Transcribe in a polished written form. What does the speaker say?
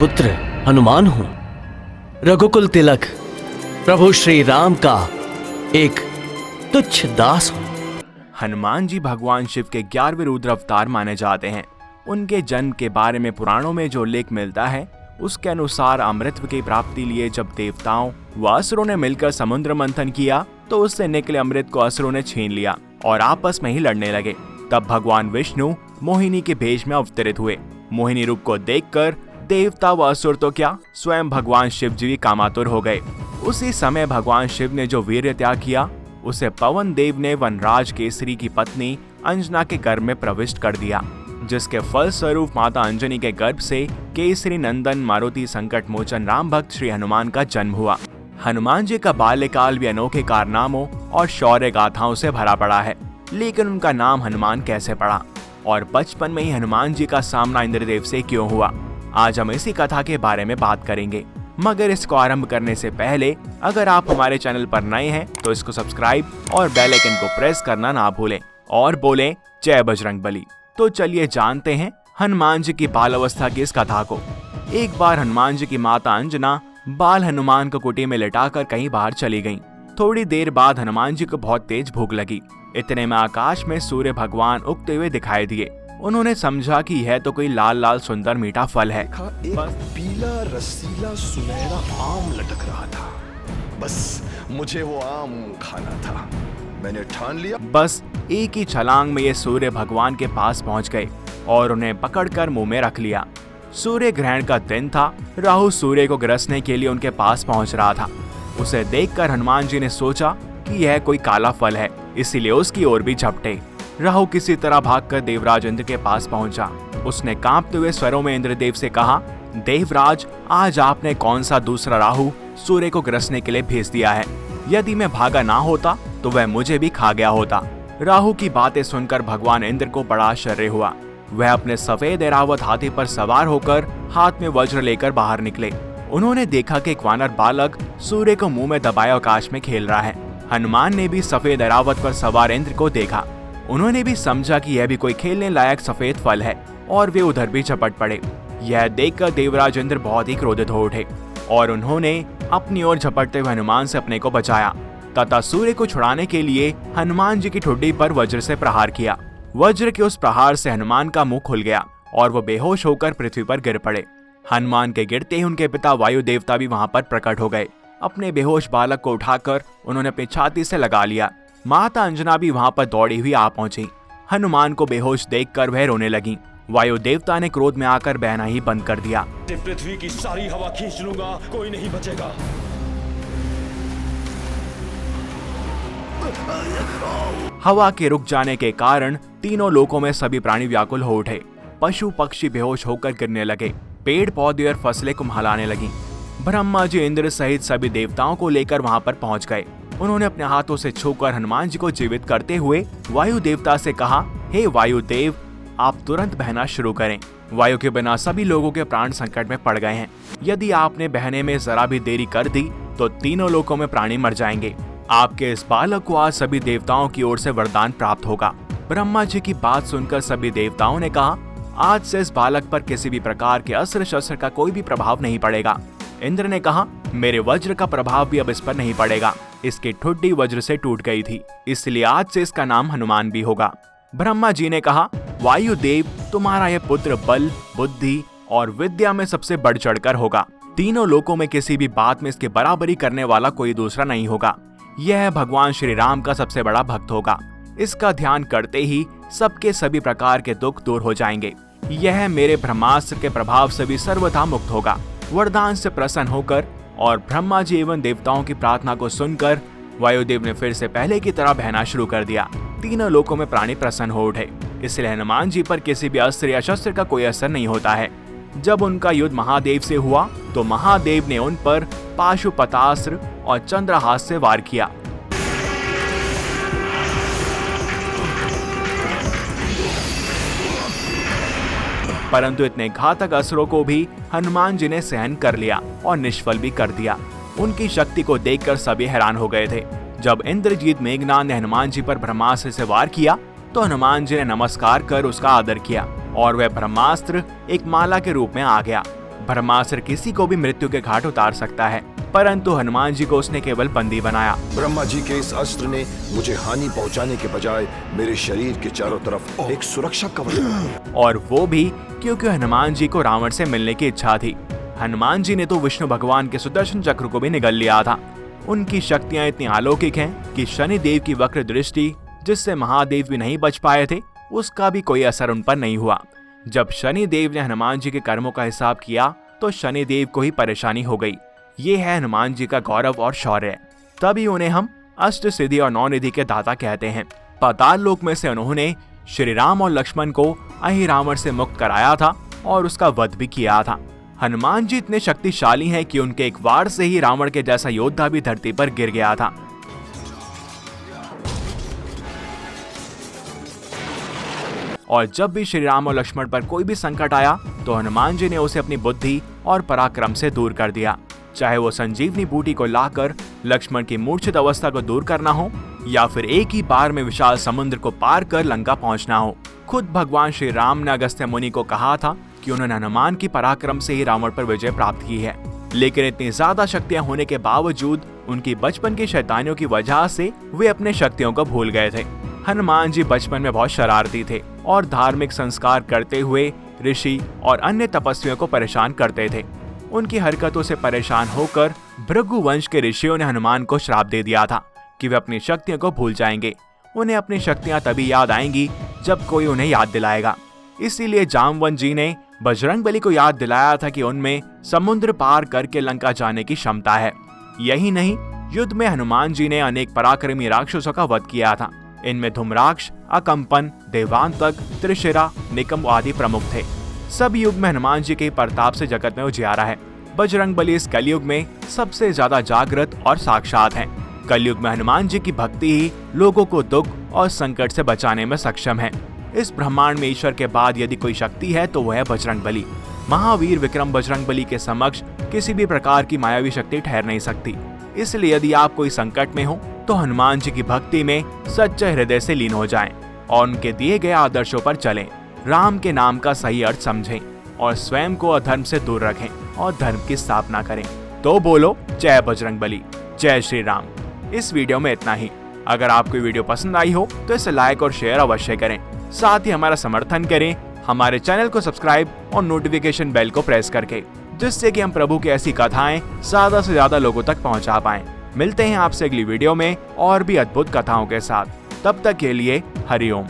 पुत्र हनुमान हूँ, रघुकुल तिलक प्रभु श्री राम का एक तुच्छ दास हूँ। हनुमान जी भगवान शिव के 11वें रुद्र अवतार माने जाते हैं। उनके जन्म के बारे में पुराणों में जो उल्लेख मिलता है उसके अनुसार अमृत की प्राप्ति लिए जब देवताओं व असुरों ने मिलकर समुद्र मंथन किया तो उससे निकले अमृत को असुरों ने छीन लिया और आपस में ही लड़ने लगे। तब भगवान विष्णु मोहिनी के भेष में अवतरित हुए। मोहिनी रूप को देखकर देवता व असुर तो क्या स्वयं भगवान शिव जी भी कामातुर हो गए। उसी समय भगवान शिव ने जो वीर्य त्याग किया उसे पवन देव ने वनराज केसरी की पत्नी अंजना के गर्भ में प्रविष्ट कर दिया, जिसके फल स्वरूप माता अंजनी के गर्भ से केसरी नंदन मारुति संकट मोचन राम भक्त श्री हनुमान का जन्म हुआ। हनुमान जी का बाल्यकाल भी अनोखे कारनामों और शौर्य गाथाओं से भरा पड़ा है, लेकिन उनका नाम हनुमान कैसे पड़ा और बचपन में ही हनुमान जी का सामना इंद्रदेव से क्यों हुआ, आज हम इसी कथा के बारे में बात करेंगे। मगर इसको आरंभ करने से पहले अगर आप हमारे चैनल पर नए हैं तो इसको सब्सक्राइब और बेल आइकन को प्रेस करना ना भूलें और बोलें जय बजरंगबली। तो चलिए जानते हैं हनुमान जी की बाल अवस्था की इस कथा को। एक बार हनुमान जी की माता अंजना बाल हनुमान को कुटी में लिटाकर कहीं बाहर चली गईं। थोड़ी देर बाद हनुमान जी को बहुत तेज भूख लगी। इतने में आकाश में सूर्य भगवान उगते हुए दिखाई दिए। उन्होंने समझा कि यह तो कोई लाल लाल सुंदर मीठा फल है। एक पीला रसीला सुनहरा आम लटक रहा था। बस मुझे वो आम खाना था। मैंने ठान लिया। बस एक ही छलांग में ये सूर्य भगवान के पास पहुंच गए और उन्हें पकड़कर मुंह में रख लिया। सूर्य ग्रहण का दिन था। राहु सूर्य को ग्रसने के लिए उनके पास पहुंच रहा था। उसे देखकर हनुमान जी ने सोचा कि यह कोई काला फल है, इसीलिए उसकी ओर भी झपटे। राहु किसी तरह भागकर देवराज इंद्र के पास पहुंचा। उसने कांपते हुए स्वरों में इंद्रदेव से कहा, देवराज, आज आपने कौन सा दूसरा राहु सूर्य को ग्रसने के लिए भेज दिया है? यदि मैं भागा ना होता तो वह मुझे भी खा गया होता। राहु की बातें सुनकर भगवान इंद्र को बड़ा आश्चर्य हुआ। वह अपने सफेद ऐरावत हाथी पर सवार होकर हाथ में वज्र लेकर बाहर निकले। उन्होंने देखा कि एक वानर बालक सूर्य को मुंह में दबाए आकाश में खेल रहा है। हनुमान ने भी सफेद ऐरावत पर सवार इंद्र को देखा। उन्होंने भी समझा कि यह भी कोई खेलने लायक सफेद फल है और वे उधर भी झपट पड़े। यह देखकर देवराज इंद्र बहुत ही क्रोधित हो उठे और उन्होंने अपनी ओर झपटते हुए हनुमान से अपने को बचाया तथा सूर्य को छुड़ाने के लिए हनुमान जी की ठुड्डी पर वज्र से प्रहार किया। वज्र के उस प्रहार से हनुमान का मुंह खुल गया और वो बेहोश होकर पृथ्वी पर गिर पड़े। हनुमान के गिरते ही उनके पिता वायु देवता भी वहां पर प्रकट हो गए। अपने बेहोश बालक को उठाकर उन्होंने अपनी छाती से लगा लिया। माता अंजना भी वहां पर दौड़ी हुई आ पहुंची। हनुमान को बेहोश देखकर वह रोने लगी। वायु देवता ने क्रोध में आकर बहना ही बंद कर दिया। पृथ्वी की सारी हवा खींच लूंगा, कोई नहीं बचेगा। हवा के रुक जाने के कारण तीनों लोकों में सभी प्राणी व्याकुल हो उठे। पशु पक्षी बेहोश होकर गिरने लगे। पेड़ पौधे और फसलें कुम्हलाने लगी। ब्रह्मा जी इंद्र सहित सभी देवताओं को लेकर वहां पर पहुंच गए। उन्होंने अपने हाथों से छूकर हनुमान जी को जीवित करते हुए वायु देवता से कहा, हे वायु देव, आप तुरंत बहना शुरू करें। वायु के बिना सभी लोगों के प्राण संकट में पड़ गए हैं। यदि आपने बहने में जरा भी देरी कर दी तो तीनों लोकों में प्राणी मर जाएंगे। आपके इस बालक को आज सभी देवताओं की ओर से वरदान प्राप्त होगा। ब्रह्मा जी की बात सुनकर सभी देवताओं ने कहा, आज से इस बालक पर किसी भी प्रकार के अस्त्र शस्त्र का कोई भी प्रभाव नहीं पड़ेगा। इंद्र ने कहा, मेरे वज्र का प्रभाव भी अब इस पर नहीं पड़ेगा। इसकी ठुड्डी वज्र से टूट गई थी, इसलिए आज से इसका नाम हनुमान भी होगा। ब्रह्मा जी ने कहा, वायु देव, तुम्हारा यह पुत्र बल, बुद्धि और विद्या में सबसे बढ़ चढ़कर होगा। तीनों लोकों में किसी भी बात में इसके बराबरी करने वाला कोई दूसरा नहीं होगा। यह भगवान श्री राम का सबसे बड़ा भक्त होगा। इसका ध्यान करते ही सबके सभी प्रकार के दुख दूर हो जाएंगे। यह मेरे ब्रह्मास्त्र के प्रभाव से भी सर्वथा मुक्त होगा। वरदान से प्रसन्न होकर और ब्रह्मा जी एवं देवताओं की प्रार्थना को सुनकर वायुदेव ने फिर से पहले की तरह बहना शुरू कर दिया। तीनों लोकों में प्राणी प्रसन्न हो उठे। इसलिए हनुमान जी पर किसी भी अस्त्र या शस्त्र का कोई असर नहीं होता है। जब उनका युद्ध महादेव से हुआ तो महादेव ने उन पर पाशुपतास्त्र और चंद्रहास से वार किया। परंतु इतने घातक असुरों को भी हनुमान जी ने सहन कर लिया और निष्फल भी कर दिया। उनकी शक्ति को देखकर सभी हैरान हो गए थे। जब इंद्रजीत मेघनाद ने हनुमान जी पर ब्रह्मास्त्र से वार किया तो हनुमान जी ने नमस्कार कर उसका आदर किया और वह ब्रह्मास्त्र एक माला के रूप में आ गया। ब्रह्मास्त्र किसी को भी मृत्यु के घाट उतार सकता है, परंतु हनुमान जी को उसने केवल बंदी बनाया। ब्रह्मा जी के इस अस्त्र ने मुझे हानि पहुंचाने के बजाय मेरे शरीर के चारों तरफ एक सुरक्षा कवच बनाया। और वो भी क्योंकि हनुमान जी को रावण से मिलने की इच्छा थी। हनुमान जी ने तो विष्णु भगवान के सुदर्शन चक्र को भी निगल लिया था। उनकी शक्तियां इतनी अलौकिक हैं कि शनि देव की वक्र दृष्टि, जिससे महादेव भी नहीं बच पाए थे, उसका भी कोई असर उन पर नहीं हुआ। जब शनि देव ने हनुमान जी के कर्मों का हिसाब किया तो शनि देव को ही परेशानी हो गई। ये है हनुमान जी का गौरव और शौर्य। तभी उन्हें हम अष्ट सिद्धि और 9 निधि के दाता कहते हैं। पाताल लोक में से उन्होंने श्री राम और लक्ष्मण को अहि रावण से मुक्त कराया था और उसका वध भी किया था। हनुमान जी इतने शक्तिशाली हैं कि उनके एक वार से ही रावण के जैसा योद्धा भी धरती पर गिर गया था। और जब भी श्री राम और लक्ष्मण पर कोई भी संकट आया तो हनुमान जी ने उसे अपनी बुद्धि और पराक्रम से दूर कर दिया। चाहे वो संजीवनी बूटी को लाकर लक्ष्मण की मूर्छित अवस्था को दूर करना हो या फिर एक ही बार में विशाल समुद्र को पार कर लंका पहुंचना हो। खुद भगवान श्री राम ने अगस्त्य मुनि को कहा था कि उन्होंने हनुमान की पराक्रम से ही रावण पर विजय प्राप्त की है। लेकिन इतनी ज्यादा शक्तियां होने के बावजूद उनकी बचपन की शैतानियों की वजह से वे अपने शक्तियों को भूल गए थे। हनुमान जी बचपन में बहुत शरारती थे और धार्मिक संस्कार करते हुए ऋषि और अन्य तपस्वियों को परेशान करते थे। उनकी हरकतों से परेशान होकर भृगु वंश के ऋषियों ने हनुमान को श्राप दे दिया था कि वे अपनी शक्तियों को भूल जाएंगे। उन्हें अपनी शक्तियां तभी याद आएंगी जब कोई उन्हें याद दिलाएगा। इसीलिए जामवंत जी ने बजरंगबली को याद दिलाया था कि उनमें समुद्र पार करके लंका जाने की क्षमता है। यही नहीं, युद्ध में हनुमान जी ने अनेक पराक्रमी राक्षसों का वध किया था। इनमें धूम्राक्ष, अकंपन, देवांतक, त्रिशिरा, निकम आदि प्रमुख थे। सब युग में हनुमान जी के प्रताप से जगत में उजियारा है। बजरंगबली इस कलयुग में सबसे ज्यादा जागृत और साक्षात हैं। कलयुग में हनुमान जी की भक्ति ही लोगों को दुख और संकट से बचाने में सक्षम है। इस ब्रह्मांड में ईश्वर के बाद यदि कोई शक्ति है तो वह है बजरंगबली। महावीर विक्रम बजरंगबली के समक्ष किसी भी प्रकार की मायावी शक्ति ठहर नहीं सकती। इसलिए यदि आप कोई संकट में हो तो हनुमान जी की भक्ति में सच्चे हृदय से लीन हो जाएं और उनके दिए गए आदर्शों पर चलें। राम के नाम का सही अर्थ समझें और स्वयं को अधर्म से दूर रखें और धर्म की स्थापना करें। तो बोलो जय बजरंगबली, जय श्री राम। इस वीडियो में इतना ही। अगर आपको वीडियो पसंद आई हो तो इसे लाइक और शेयर अवश्य करें। साथ ही हमारा समर्थन करें हमारे चैनल को सब्सक्राइब और नोटिफिकेशन बेल को प्रेस करके, जिससे कि हम प्रभु की ऐसी कथाएं ज्यादा से ज्यादा लोगों तक पहुंचा पाएं। मिलते हैं आपसे अगली वीडियो में और भी अद्भुत कथाओं के साथ। तब तक के लिए हरि ओम।